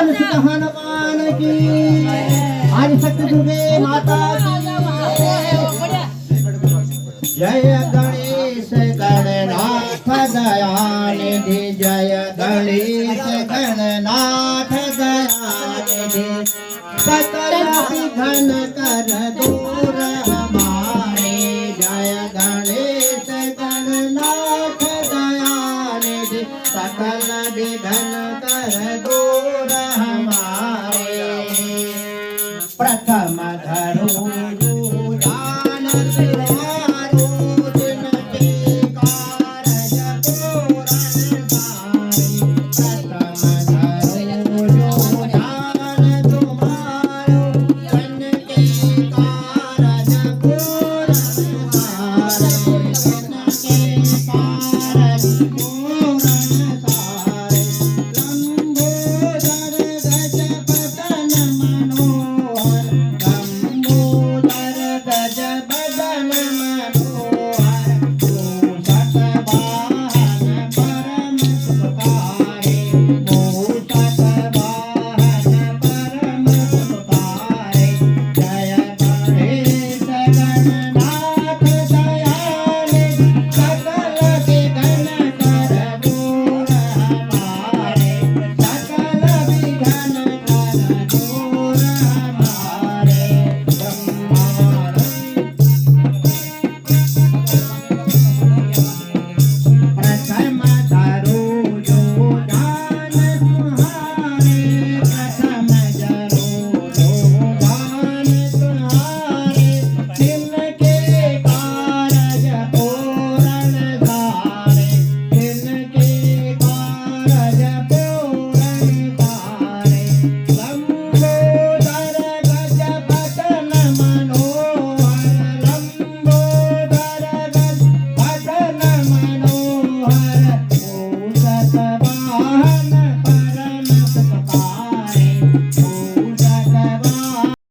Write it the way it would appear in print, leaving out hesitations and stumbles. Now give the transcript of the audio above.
बोल सुख हनुमान की आदि शक्ति दुर्गे माता की जय गणेश गणनाथ दयानिधि जय गणेश गणनाथ दयानिधि सकल विघ्न कर दूर हमारे जय गणेश गणनाथ दयानिधि सकल विघ्न कर दूर हमारे प्रथम धरो